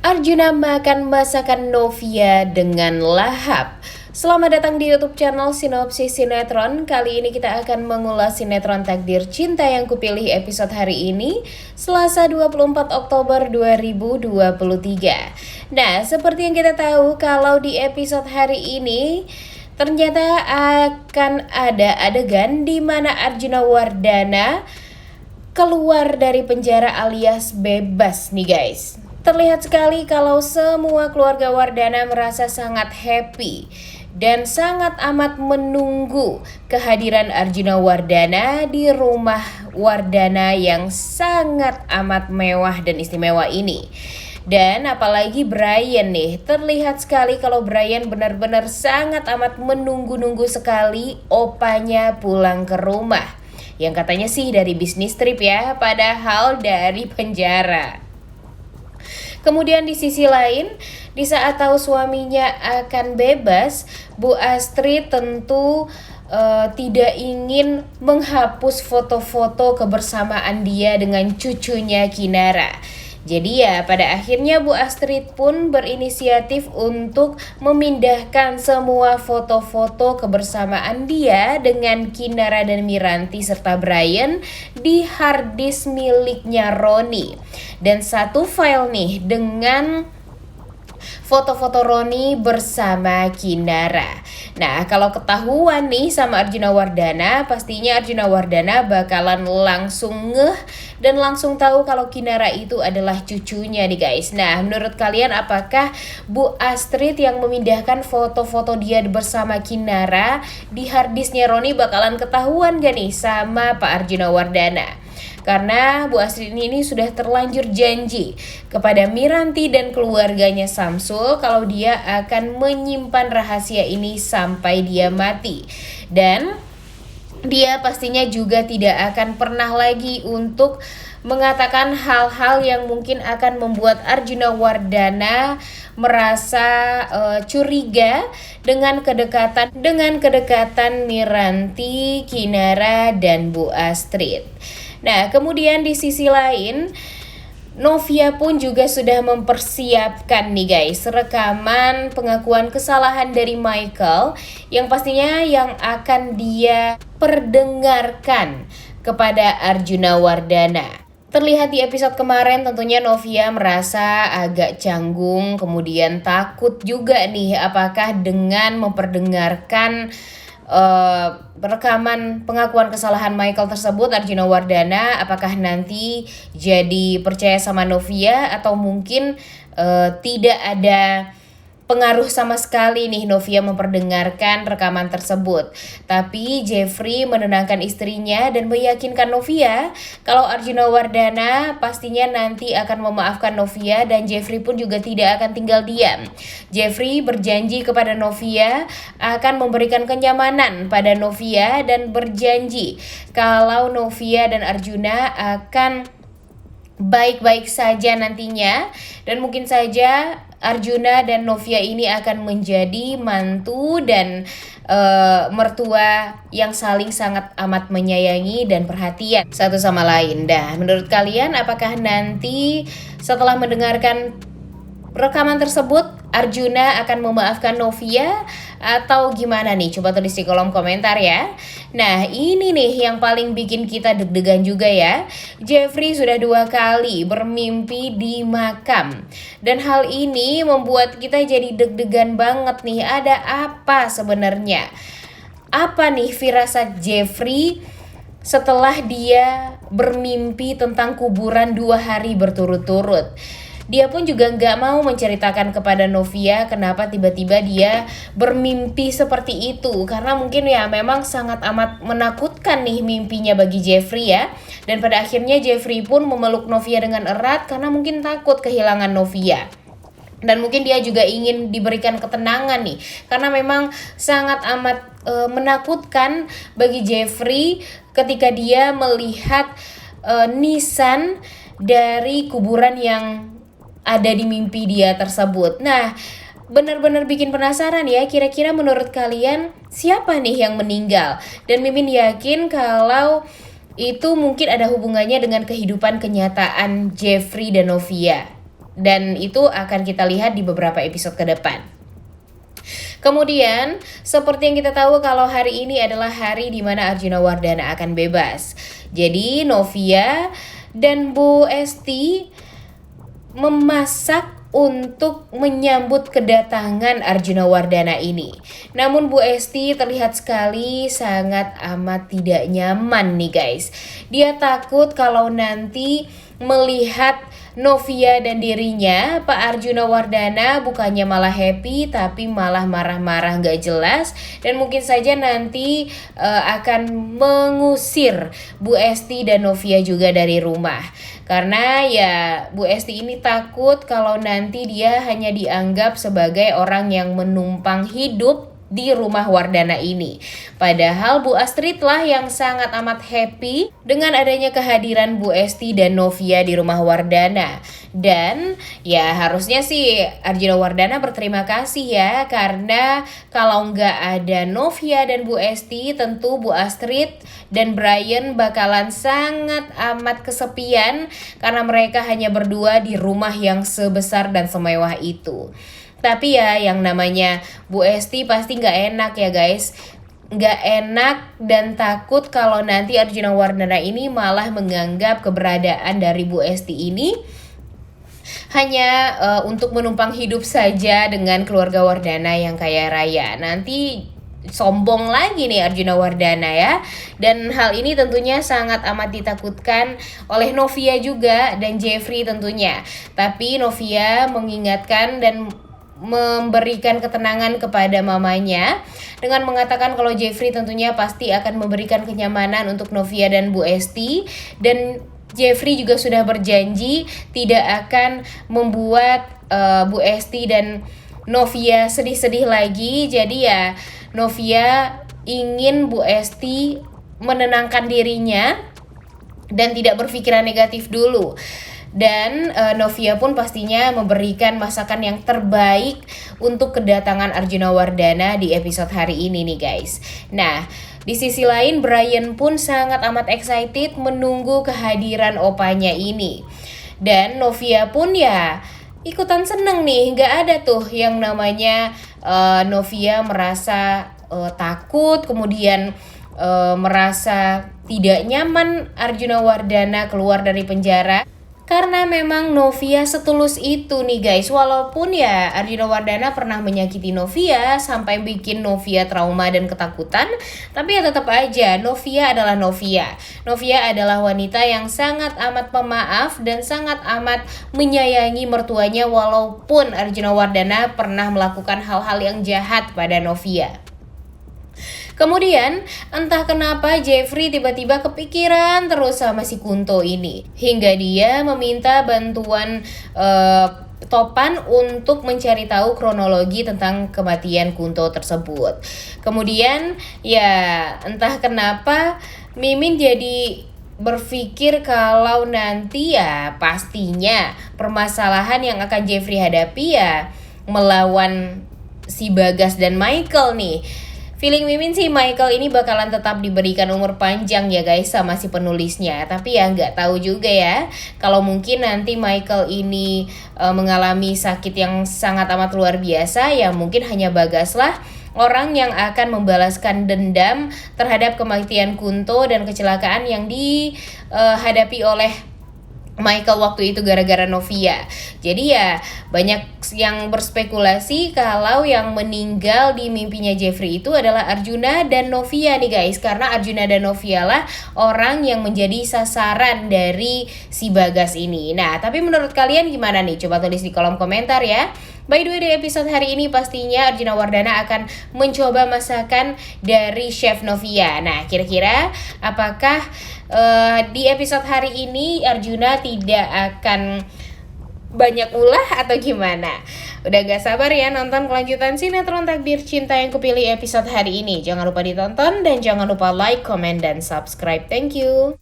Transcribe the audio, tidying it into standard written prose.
Arjuna makan masakan Novia dengan lahap. Selamat datang di YouTube channel Sinopsis Sinetron. Kali ini kita akan mengulas sinetron Takdir Cinta yang kupilih episode hari ini, Selasa 24 Oktober 2023. Nah, seperti yang kita tahu, kalau di episode hari ini ternyata akan ada adegan di mana Arjuna Wardana keluar dari penjara alias bebas nih guys. Terlihat sekali kalau semua keluarga Wardana merasa sangat happy dan sangat amat menunggu kehadiran Arjuna Wardana di rumah Wardana yang sangat amat mewah dan istimewa ini. Dan apalagi Brian nih, terlihat sekali kalau Brian benar-benar sangat amat menunggu-nunggu sekali opanya pulang ke rumah. Yang katanya sih dari bisnis trip ya, padahal dari penjara. Kemudian di sisi lain, di saat tahu suaminya akan bebas, Bu Astrid tentu tidak ingin menghapus foto-foto kebersamaan dia dengan cucunya Kinara. Jadi ya pada akhirnya Bu Astrid pun berinisiatif untuk memindahkan semua foto-foto kebersamaan dia dengan Kinara dan Miranti serta Brian di hard disk miliknya Roni. Dan satu file nih dengan foto-foto Roni bersama Kinara. Nah, kalau ketahuan nih sama Arjuna Wardana, pastinya Arjuna Wardana bakalan langsung ngeh dan langsung tahu kalau Kinara itu adalah cucunya nih guys. Nah, menurut kalian apakah Bu Astrid yang memindahkan foto-foto dia bersama Kinara di harddisknya Roni bakalan ketahuan gak nih sama Pak Arjuna Wardana? Karena Bu Astrid ini sudah terlanjur janji kepada Miranti dan keluarganya Samsul kalau dia akan menyimpan rahasia ini sampai dia mati. Dan dia pastinya juga tidak akan pernah lagi untuk mengatakan hal-hal yang mungkin akan membuat Arjuna Wardana merasa curiga dengan kedekatan Miranti, Kinara, dan Bu Astrid. Nah, kemudian di sisi lain, Novia pun juga sudah mempersiapkan nih guys rekaman pengakuan kesalahan dari Michael yang pastinya yang akan dia perdengarkan kepada Arjuna Wardana. Terlihat di episode kemarin tentunya Novia merasa agak canggung, kemudian takut juga nih apakah dengan memperdengarkan rekaman pengakuan kesalahan Michael tersebut Arjuna Wardana apakah nanti jadi percaya sama Novia atau mungkin tidak ada pengaruh sama sekali nih Novia memperdengarkan rekaman tersebut. Tapi Jeffrey menenangkan istrinya dan meyakinkan Novia kalau Arjuna Wardana pastinya nanti akan memaafkan Novia dan Jeffrey pun juga tidak akan tinggal diam. Jeffrey berjanji kepada Novia akan memberikan kenyamanan pada Novia dan berjanji kalau Novia dan Arjuna akan baik-baik saja nantinya dan mungkin saja Arjuna dan Novia ini akan menjadi mantu dan mertua yang saling sangat amat menyayangi dan perhatian satu sama lain. Dah, menurut kalian apakah nanti setelah mendengarkan rekaman tersebut Arjuna akan memaafkan Novia atau gimana nih? Coba tulis di kolom komentar ya. Nah, ini nih yang paling bikin kita deg-degan juga ya. Jeffrey sudah 2 kali bermimpi di makam. Dan hal ini membuat kita jadi deg-degan banget nih. Ada apa sebenarnya? Apa nih firasat Jeffrey setelah dia bermimpi tentang kuburan 2 hari berturut-turut? Dia pun juga gak mau menceritakan kepada Novia kenapa tiba-tiba dia bermimpi seperti itu. Karena mungkin ya memang sangat amat menakutkan nih mimpinya bagi Jeffrey ya. Dan pada akhirnya Jeffrey pun memeluk Novia dengan erat karena mungkin takut kehilangan Novia. Dan mungkin dia juga ingin diberikan ketenangan nih. Karena memang sangat amat menakutkan bagi Jeffrey ketika dia melihat nisan dari kuburan yang ada di mimpi dia tersebut. Nah, benar-benar bikin penasaran ya, kira-kira menurut kalian siapa nih yang meninggal? Dan Mimin yakin kalau itu mungkin ada hubungannya dengan kehidupan kenyataan Jeffrey dan Novia. dan itu akan kita lihat di beberapa episode ke depan. Kemudian, seperti yang kita tahu kalau hari ini adalah hari di mana Arjuna Wardana akan bebas. Jadi, Novia dan Bu Esti memasak untuk menyambut kedatangan Arjuna Wardana ini. Namun Bu Esti terlihat sekali sangat amat tidak nyaman nih guys. Dia takut kalau nanti melihat Novia dan dirinya, Pak Arjuna Wardana bukannya malah happy tapi malah marah-marah gak jelas, dan mungkin saja nanti akan mengusir Bu Esti dan Novia juga dari rumah. Karena ya Bu Esti ini takut kalau nanti dia hanya dianggap sebagai orang yang menumpang hidup di rumah Wardana ini. Padahal Bu Astrid lah yang sangat amat happy dengan adanya kehadiran Bu Esti dan Novia di rumah Wardana. Dan ya harusnya sih Arjuna Wardana berterima kasih ya, karena kalau nggak ada Novia dan Bu Esti, tentu Bu Astrid dan Brian bakalan sangat amat kesepian karena mereka hanya berdua di rumah yang sebesar dan semewah itu. Tapi ya yang namanya Bu Esti pasti gak enak ya guys. Gak enak dan takut kalau nanti Arjuna Wardana ini malah menganggap keberadaan dari Bu Esti ini hanya untuk menumpang hidup saja dengan keluarga Wardana yang kaya raya. Nanti sombong lagi nih Arjuna Wardana ya. Dan hal ini tentunya sangat amat ditakutkan oleh Novia juga dan Jeffrey tentunya. Tapi Novia mengingatkan dan memberikan ketenangan kepada mamanya dengan mengatakan kalau Jeffrey tentunya pasti akan memberikan kenyamanan untuk Novia dan Bu Esti, dan Jeffrey juga sudah berjanji tidak akan membuat Bu Esti dan Novia sedih-sedih lagi. Jadi ya Novia ingin Bu Esti menenangkan dirinya dan tidak berpikiran negatif dulu. Dan Novia pun pastinya memberikan masakan yang terbaik untuk kedatangan Arjuna Wardana di episode hari ini nih guys. Nah, di sisi lain Brian pun sangat amat excited menunggu kehadiran opanya ini. Dan Novia pun ya ikutan seneng nih, gak ada tuh yang namanya Novia merasa takut, kemudian merasa tidak nyaman Arjuna Wardana keluar dari penjara. Karena memang Novia setulus itu nih guys. Walaupun ya Arjuna Wardana pernah menyakiti Novia sampai bikin Novia trauma dan ketakutan, tapi ya tetap aja Novia adalah Novia. Novia adalah wanita yang sangat amat pemaaf dan sangat amat menyayangi mertuanya, walaupun Arjuna Wardana pernah melakukan hal-hal yang jahat pada Novia. Kemudian entah kenapa Jeffrey tiba-tiba kepikiran terus sama si Kunto ini, hingga dia meminta bantuan Topan untuk mencari tahu kronologi tentang kematian Kunto tersebut. Kemudian ya entah kenapa Mimin jadi berpikir kalau nanti ya pastinya permasalahan yang akan Jeffrey hadapi ya melawan si Bagas dan Michael nih. Feeling Mimin sih Michael ini bakalan tetap diberikan umur panjang ya guys sama si penulisnya. Tapi ya nggak tahu juga ya, kalau mungkin nanti Michael ini mengalami sakit yang sangat amat luar biasa, ya mungkin hanya Bagas lah orang yang akan membalaskan dendam terhadap kematian Kunto dan kecelakaan yang dihadapi oleh Michael waktu itu gara-gara Novia. Jadi ya banyak yang berspekulasi kalau yang meninggal di mimpinya Jeffrey itu adalah Arjuna dan Novia nih guys. Karena Arjuna dan Novia lah orang yang menjadi sasaran dari si Bagas ini. Nah tapi menurut kalian gimana nih? Coba tulis di kolom komentar ya. By the way, di episode hari ini pastinya Arjuna Wardana akan mencoba masakan dari Chef Novia. Nah, kira-kira apakah di episode hari ini Arjuna tidak akan banyak ulah atau gimana? Udah gak sabar ya nonton kelanjutan sinetron Takdir Cinta yang Kupilih episode hari ini. Jangan lupa ditonton dan jangan lupa like, comment, dan subscribe. Thank you.